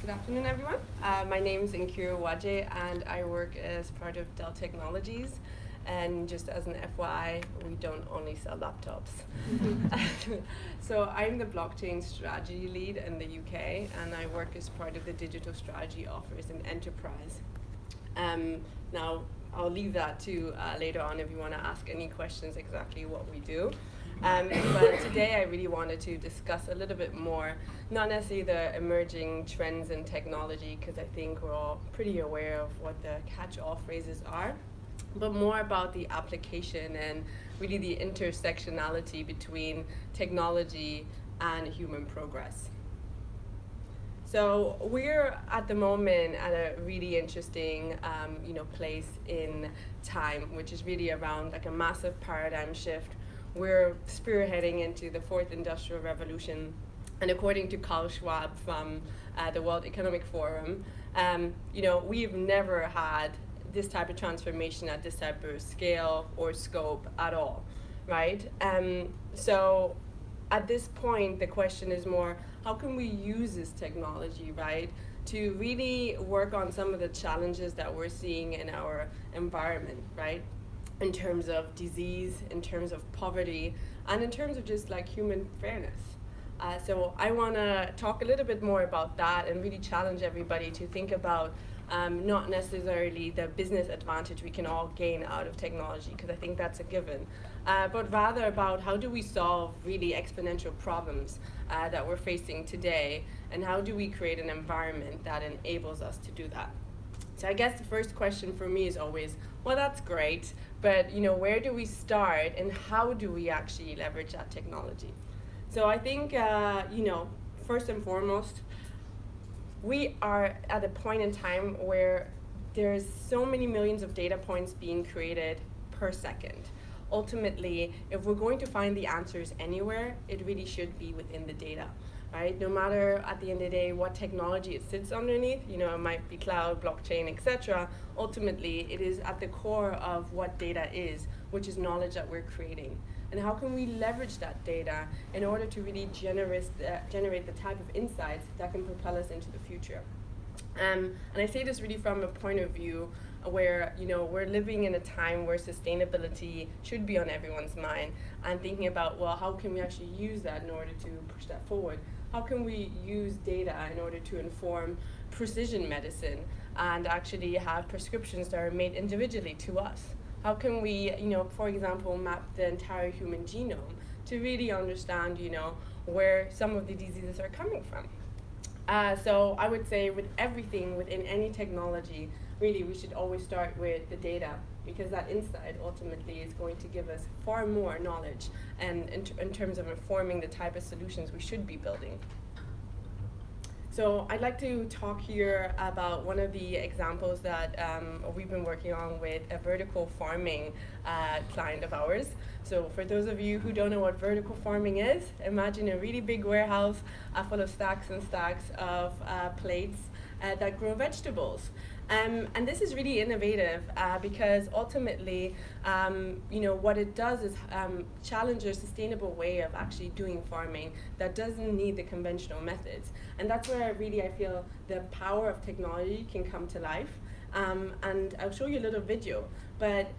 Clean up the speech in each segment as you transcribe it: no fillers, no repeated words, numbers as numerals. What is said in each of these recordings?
Good afternoon, everyone. My name is Nkiru Uwaje, and I work as part of Dell Technologies. And just as an FYI, we don't only sell laptops. So I'm the blockchain strategy lead in the UK, and I work as part of the digital strategy office in enterprise. Now, I'll leave that to later on if you want to ask any questions exactly what we do. But today I really wanted to discuss a little bit more, not necessarily the emerging trends in technology, because I think we're all pretty aware of what the catch-all phrases are, but more about the application and really the intersectionality between technology and human progress. So we're at the moment at a really interesting place in time, which is really around like a massive paradigm shift. We're spearheading into the fourth industrial revolution, and according to Karl Schwab from the World Economic Forum, we've never had this type of transformation at this type of scale or scope at all, right? So at this point, the question is more, how can we use this technology, right, to really work on some of the challenges that we're seeing in our environment, right? In terms of disease, in terms of poverty, and in terms of just like human fairness. So I want to talk a little bit more about that and really challenge everybody to think about not necessarily the business advantage we can all gain out of technology, because I think that's a given, but rather about how do we solve really exponential problems that we're facing today, and how do we create an environment that enables us to do that. So I guess the first question for me is always, well, that's great, but where do we start and how do we actually leverage that technology? So I think, first and foremost, we are at a point in time where there's so many millions of data points being created per second. Ultimately, if we're going to find the answers anywhere, it really should be within the data. Right? No matter at the end of the day what technology it sits underneath, it might be cloud, blockchain, etc. Ultimately, it is at the core of what data is, which is knowledge that we're creating. And how can we leverage that data in order to really generate the type of insights that can propel us into the future? And I say this really from a point of view where we're living in a time where sustainability should be on everyone's mind, and thinking about, well, how can we actually use that in order to push that forward? How can we use data in order to inform precision medicine and actually have prescriptions that are made individually to us? How can we, for example, map the entire human genome to really understand, where some of the diseases are coming from? So I would say with everything within any technology, really we should always start with the data, because that insight ultimately is going to give us far more knowledge and in terms of informing the type of solutions we should be building. So I'd like to talk here about one of the examples that we've been working on with a vertical farming client of ours. So for those of you who don't know what vertical farming is, imagine a really big warehouse full of stacks and stacks of plates that grow vegetables. And this is really innovative because ultimately, what it does is challenge a sustainable way of actually doing farming that doesn't need the conventional methods. And that's where really I feel the power of technology can come to life. And I'll show you a little video. But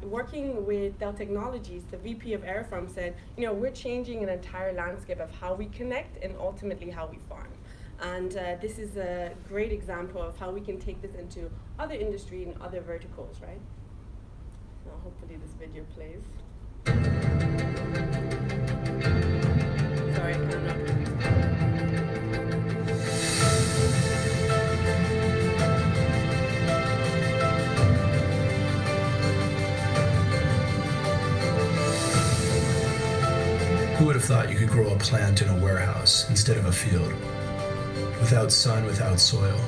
working with Dell Technologies, the VP of Airfarm said, we're changing an entire landscape of how we connect and ultimately how we farm. And this is a great example of how we can take this into other industry and other verticals, right? Now, hopefully this video plays. Sorry, I'm not really. Who would have thought you could grow a plant in a warehouse instead of a field? Without sun, without soil.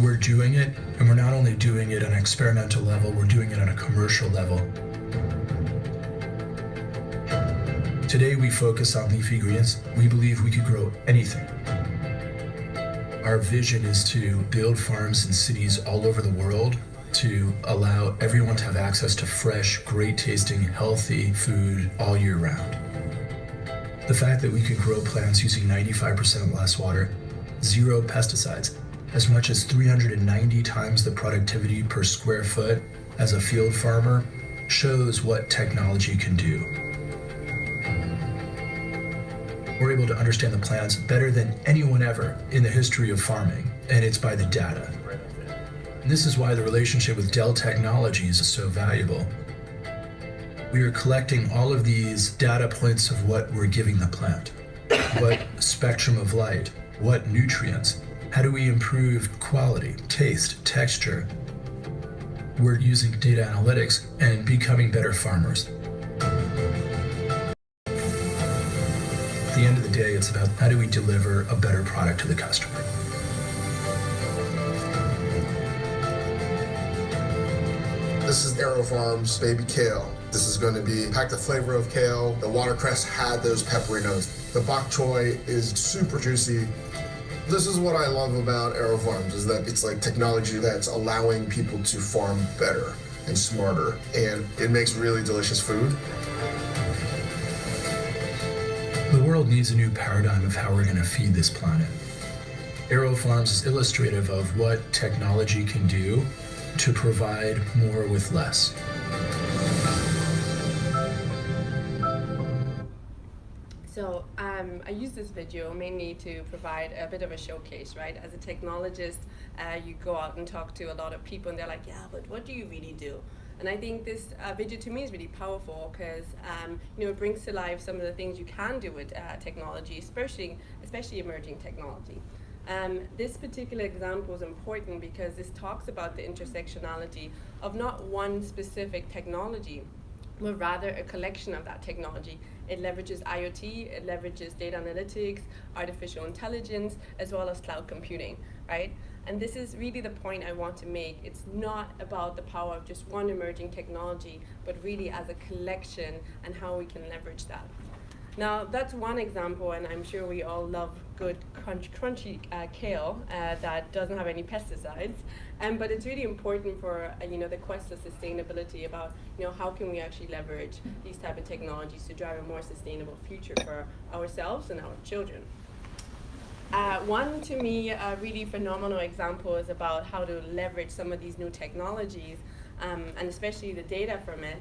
We're doing it, and we're not only doing it on an experimental level, we're doing it on a commercial level. Today we focus on leafy greens. We believe we could grow anything. Our vision is to build farms in cities all over the world to allow everyone to have access to fresh, great tasting, healthy food all year round. The fact that we could grow plants using 95% less water, 0 pesticides, as much as 390 times the productivity per square foot as a field farmer shows what technology can do. We're able to understand the plants better than anyone ever in the history of farming, and it's by the data. And this is why the relationship with Dell Technologies is so valuable. We are collecting all of these data points of what we're giving the plant, what spectrum of light, what nutrients, how do we improve quality, taste, texture. We're using data analytics and becoming better farmers. At the end of the day, it's about how do we deliver a better product to the customer. This is AeroFarm's baby kale. This is going to be packed the flavor of kale. The watercress had those peppery notes. The bok choy is super juicy. This is what I love about AeroFarms, is that it's like technology that's allowing people to farm better and smarter, and it makes really delicious food. The world needs a new paradigm of how we're going to feed this planet. AeroFarms is illustrative of what technology can do to provide more with less. So I use this video mainly to provide a bit of a showcase, right? As a technologist, you go out and talk to a lot of people and they're like, yeah, but what do you really do? And I think this video to me is really powerful because it brings to life some of the things you can do with technology, especially emerging technology. This particular example is important because this talks about the intersectionality of not one specific technology, but rather a collection of that technology. It leverages IoT, it leverages data analytics, artificial intelligence, as well as cloud computing, right? And this is really the point I want to make. It's not about the power of just one emerging technology, but really as a collection and how we can leverage that. Now, that's one example, and I'm sure we all love good crunchy kale that doesn't have any pesticides. But it's really important for the quest of sustainability about how can we actually leverage these type of technologies to drive a more sustainable future for ourselves and our children. One, to me, a really phenomenal example is about how to leverage some of these new technologies, and especially the data from it.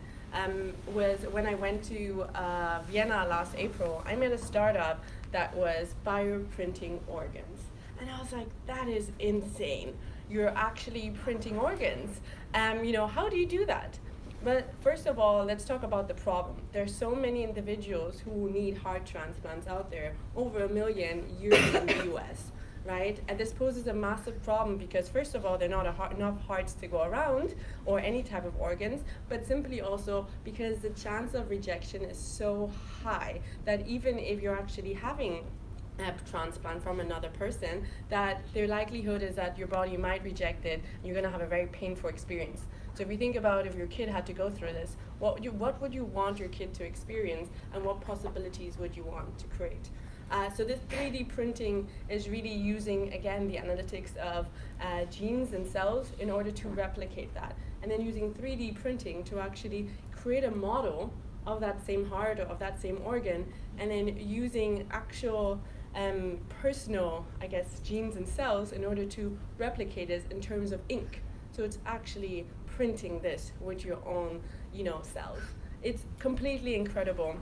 Was when I went to Vienna last April. I met a startup that was bioprinting organs. And I was like, that is insane. You're actually printing organs. How do you do that? But first of all, let's talk about the problem. There's so many individuals who need heart transplants out there, over 1 million yearly in the US. Right? And this poses a massive problem because first of all, there are not enough hearts to go around or any type of organs, but simply also because the chance of rejection is so high that even if you're actually having a transplant from another person, that the likelihood is that your body might reject it and you're going to have a very painful experience. So if you think about if your kid had to go through this, what would you want your kid to experience and what possibilities would you want to create? So this 3D printing is really using, again, the analytics of genes and cells in order to replicate that. And then using 3D printing to actually create a model of that same heart or of that same organ, and then using actual personal, genes and cells in order to replicate it in terms of ink. So it's actually printing this with your own, cells. It's completely incredible.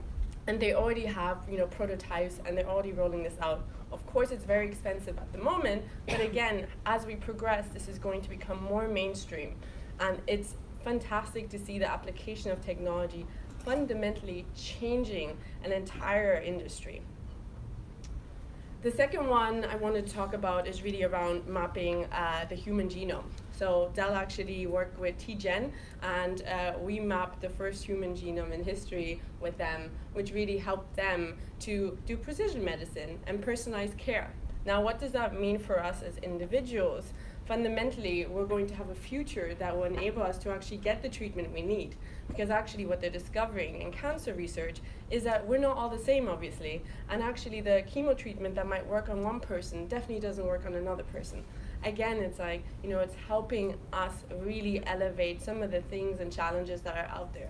And they already have, prototypes, and they're already rolling this out. Of course, it's very expensive at the moment, but again, as we progress, this is going to become more mainstream. And it's fantastic to see the application of technology fundamentally changing an entire industry. The second one I wanted to talk about is really around mapping the human genome. So Dell actually worked with TGen, and we mapped the first human genome in history with them, which really helped them to do precision medicine and personalized care. Now, what does that mean for us as individuals? Fundamentally, we're going to have a future that will enable us to actually get the treatment we need. Because actually what they're discovering in cancer research is that we're not all the same, obviously. And actually the chemo treatment that might work on one person definitely doesn't work on another person. Again, it's like, it's helping us really elevate some of the things and challenges that are out there.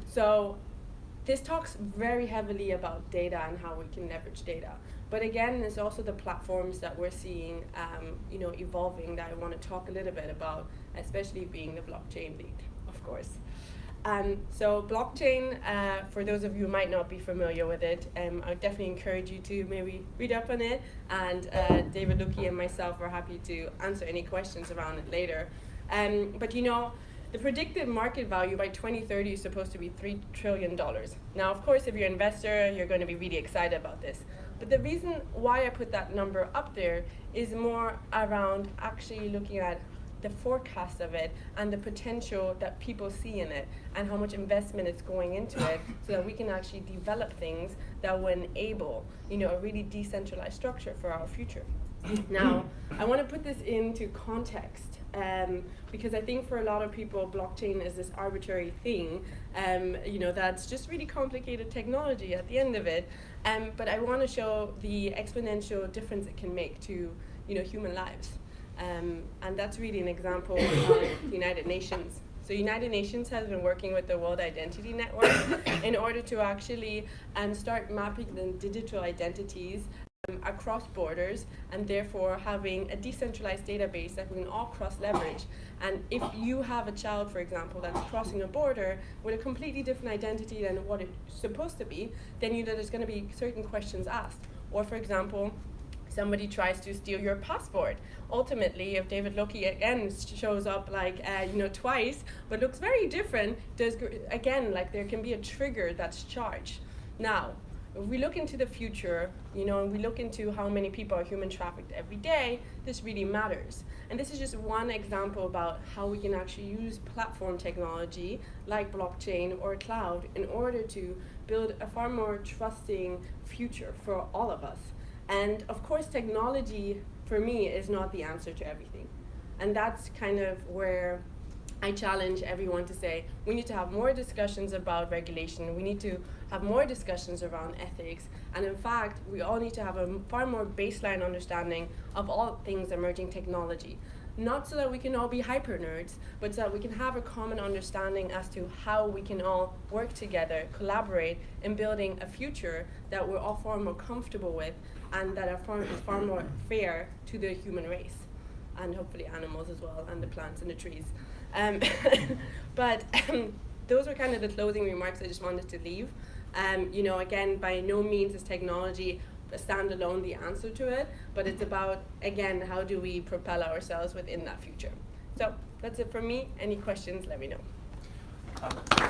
So this talks very heavily about data and how we can leverage data. But again, it's also the platforms that we're seeing evolving that I want to talk a little bit about, especially being the blockchain lead, of course. So blockchain, for those of you who might not be familiar with it, I would definitely encourage you to maybe read up on it, and David Lucky and myself are happy to answer any questions around it later. But the predicted market value by 2030 is supposed to be $3 trillion. Now, of course, if you're an investor, you're going to be really excited about this. But the reason why I put that number up there is more around actually looking at the forecast of it and the potential that people see in it and how much investment is going into it, so that we can actually develop things that will enable a really decentralized structure for our future. Now, I want to put this into context, because I think for a lot of people, blockchain is this arbitrary thing, that's just really complicated technology at the end of it. But I want to show the exponential difference it can make to, human lives. And that's really an example of the United Nations. So United Nations has been working with the World Identity Network in order to actually start mapping the digital identities across borders, and therefore having a decentralized database that we can all cross-leverage. And if you have a child, for example, that's crossing a border with a completely different identity than what it's supposed to be, then there's going to be certain questions asked. Or, for example, somebody tries to steal your passport. Ultimately, if David Lucky again shows up twice, but looks very different, there can be a trigger that's charged. Now, if we look into the future, and we look into how many people are human trafficked every day, this really matters. And this is just one example about how we can actually use platform technology like blockchain or cloud in order to build a far more trusting future for all of us. And of course, technology, for me, is not the answer to everything. And that's kind of where I challenge everyone to say, we need to have more discussions about regulation, we need to have more discussions around ethics, and in fact, we all need to have a far more baseline understanding of all things emerging technology. Not so that we can all be hyper nerds, but so that we can have a common understanding as to how we can all work together, collaborate in building a future that we're all far more comfortable with, and that is far more fair to the human race, and hopefully animals as well, and the plants and the trees. But those were kind of the closing remarks I just wanted to leave. Again, by no means is technology standalone the answer to it, but it's about, again, how do we propel ourselves within that future. So that's it from me. Any questions, let me know.